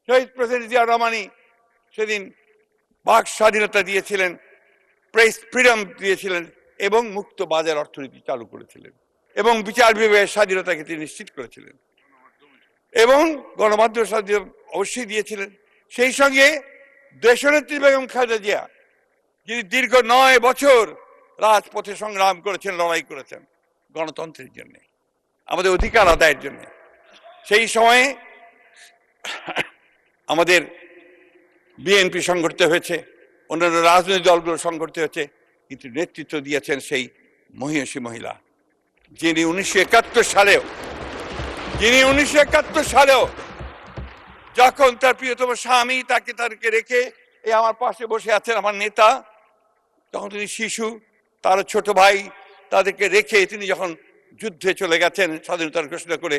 শহীদ president Zia রহমানই সেদিন বাক স্বাধীনতা দিয়েছিলেন, প্রেস ফ্রিডম দিয়েছিলেন এবং মুক্ত বাজার অর্থনীতি চালু করেছিলেন এবং বিচার বিভাগের স্বাধীনতাকে তিনি নিশ্চিত করেছিলেন এবং গণমাধ্যম স্বাধীনতা অবশ্যই দিয়েছিলেন। সেই সঙ্গে দেশনেত্রী বেগম খালেদা জিয়া যিনি দীর্ঘ 9 বছর রাজপথে সংগ্রাম করেছেন, লড়াই করেছেন গণতন্ত্রের জন্য, আমাদের অধিকার আদায়ের জন্য। সেই সময়ে আমাদের বিএনপি সংগঠিত হয়েছে, অন্যান্য রাজনৈতিক দলগুলো সংগঠিত হয়েছে, কিন্তু নেতৃত্ব দিয়েছেন সেই মহিষী মহিলা যিনি 1971 সালেও যখন তার প্রিয়তম স্বামী তাদেরকে রেখে এই আমার পাশে বসে আছেন আমার নেতা, তখন তিনি শিশু, তার ছোট ভাই, তাদেরকে রেখে তিনি যখন যুদ্ধে চলে গেছেন স্বাধীনতার ঘোষণা করে,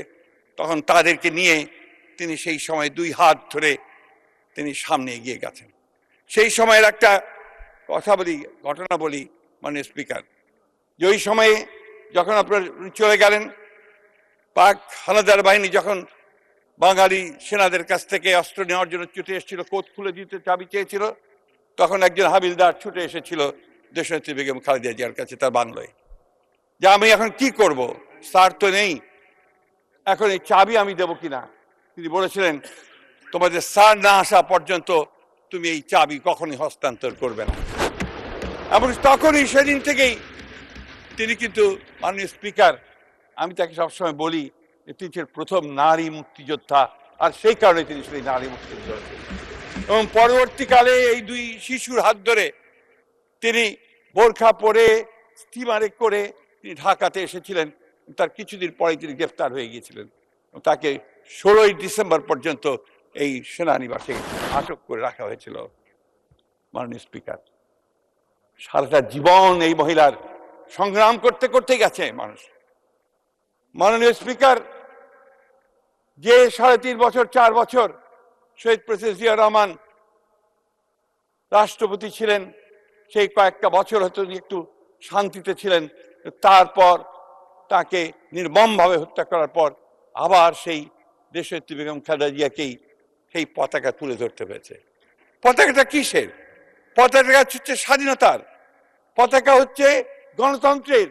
তখন তাদেরকে নিয়ে তিনি সেই সময় 2 হাত ধরে তিনি সামনে এগিয়ে গেছেন। সেই সময়ের একটা কথা বলি, ঘটনা বলি মাননীয় স্পিকার, যে ওই সময়ে যখন আপনার চলে গেলেন, পাক হানাদার বাহিনী যখন বাঙালি সেনাদের কাছ থেকে অস্ত্র নেওয়ার জন্য ছুটে এসেছিল, কোট খুলে দিতে চাবি চেয়েছিল, তখন একজন হাবিলদার ছুটে এসেছিল দেশনেত্রী বেগম খালেদা জিয়ার কাছে তার বাংলায়, যে আমি এখন কি করব, স্যার তো নেই, এখন এই চাবি আমি দেবো কিনা। তিনি বলেছিলেন, তোমাদের স্যার না আসা পর্যন্ত তুমি এই চাবি কখনই হস্তান্তর করবে না। এবং তখনই সেদিন থেকেই তিনি কিন্তু মাননীয় স্পিকার, আমি তাকে সবসময় বলি যে তিনি ছিলেন প্রথম নারী মুক্তিযোদ্ধা, আর সেই কারণে তিনি সেই নারী মুক্তিযোদ্ধা। এবং পরবর্তীকালে এই 2 শিশুর হাত ধরে তিনি বোরখা পরে স্টিমারে করে তিনি ঢাকাতে এসেছিলেন। তার কিছুদিন পরে তিনি গ্রেফতার হয়ে গিয়েছিলেন। তাকে 16ই ডিসেম্বর পর্যন্ত এই সেনানিবাসে আটক করে রাখা হয়েছিল। মাননীয় স্পিকার, সারাটা জীবন এই মহিলার সংগ্রাম করতে করতে গেছে মানুষ। মাননীয় স্পিকার, যে 3.5 বছর 4 বছর শহীদ প্রেসিডেন্ট জিয়া রহমান রাষ্ট্রপতি ছিলেন, সেই কয়েকটা বছর হয়তো একটু শান্তিতে ছিলেন, তারপর তাকে নির্মমভাবে হত্যা করার পর আবার সেই দেশনেত্রী বেগম খালেদা জিয়াকেই সেই পতাকা তুলে ধরতে হয়েছে। পতাকাটা কিসের? পতাকা হচ্ছে স্বাধীনতার, পতাকা হচ্ছে গণতন্ত্রের,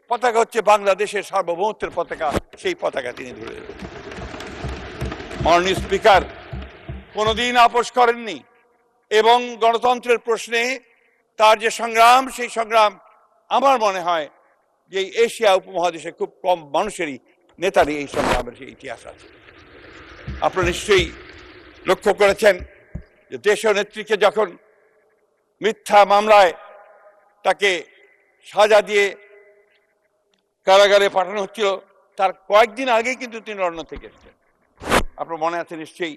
পতাকা হচ্ছে বাংলাদেশের সার্বভৌমত্বের পতাকা। সেই পতাকা তিনি ধরে ধরেছেন। মাননীয় স্পিকার কোনোদিন আপোষ করেননি এবং গণতন্ত্রের প্রশ্নে তার যে সংগ্রাম, সেই সংগ্রাম আমার মনে হয় যে এশিয়া উপমহাদেশে খুব কম মানুষেরই নেতারই এই সংগ্রামের সেই ইতিহাস আছে। আপনারা নিশ্চয়ই লক্ষ্য করেছেন যে দেশনেত্রীকে যখন মিথ্যা মামলায় তাকে সাজা দিয়ে কারাগারে পাঠানো হচ্ছিল, তার কয়েকদিন আগেই কিন্তু তিনি লন্ডন থেকে এসেছেন। আপনার মনে আছে নিশ্চয়ই,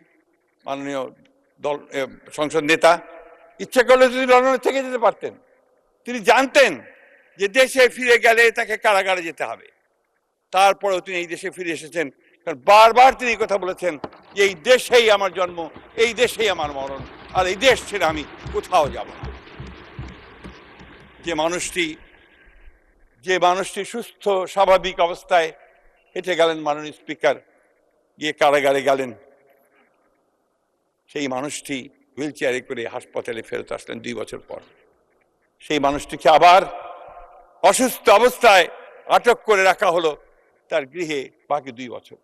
মাননীয় সংসদ নেতা ইচ্ছা করলে যদি লন্ডনে থেকে যেতে পারতেন। তিনি জানতেন যে দেশে ফিরে গেলে তাকে কারাগারে যেতে হবে, তারপরেও তিনি এই দেশে ফিরে এসেছেন। কারণ বারবার তিনি কথা বলেছেন যে এই দেশেই আমার জন্ম, এই দেশেই আমার মরণ, আর এই দেশ ছেড়ে আমি কোথাও যাব না। যে মানুষটি সুস্থ স্বাভাবিক অবস্থায় হেঁটে গেলেন, মাননীয় স্পিকার, গিয়ে কারাগারে গেলেন, সেই মানুষটি হুইল চেয়ারে করে হাসপাতালে ফেরত আসলেন 2 বছর পর। সেই মানুষটিকে আবার অসুস্থ অবস্থায় আটক করে রাখা হলো তার গৃহে বাকি 2 বছর।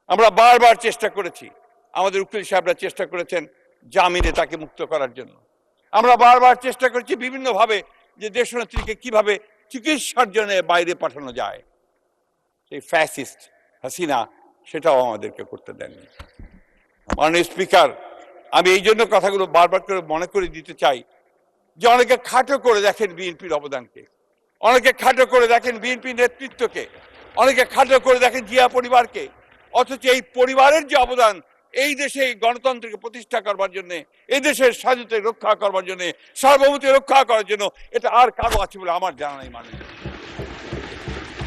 আমরা বারবার চেষ্টা করেছি, আমাদের উকিল সাহেবরা চেষ্টা করেছেন জামিনে তাকে মুক্ত করার জন্য। আমরা বারবার চেষ্টা করেছি বিভিন্নভাবে যে দেশনেত্রীকে কিভাবে চিকিৎসার জন্য বাইরে পাঠানো যায়। সেই ফ্যাসিস্ট হাসিনা সেটাও আমাদেরকে করতে দেননি। মাননীয় স্পিকার, আমি এই জন্য কথাগুলো বারবার করে মনে করে দিতে চাই যে অনেকে খাটো করে দেখেন বিএনপির অবদানকে, অনেকে খাটো করে দেখেন বিএনপির নেতৃত্বকে, অনেকে খাটো করে দেখেন জিয়া পরিবারকে, অথচ এই পরিবারের যে অবদান এই দেশে গণতন্ত্রকে প্রতিষ্ঠা করবার জন্য, এই দেশের স্বাধীনতা রক্ষা করবার জন্য, সার্বভৌমত্ব রক্ষা করার জন্য, এটা আর কারো আছে বলে আমার জানা নেই। মাননীয়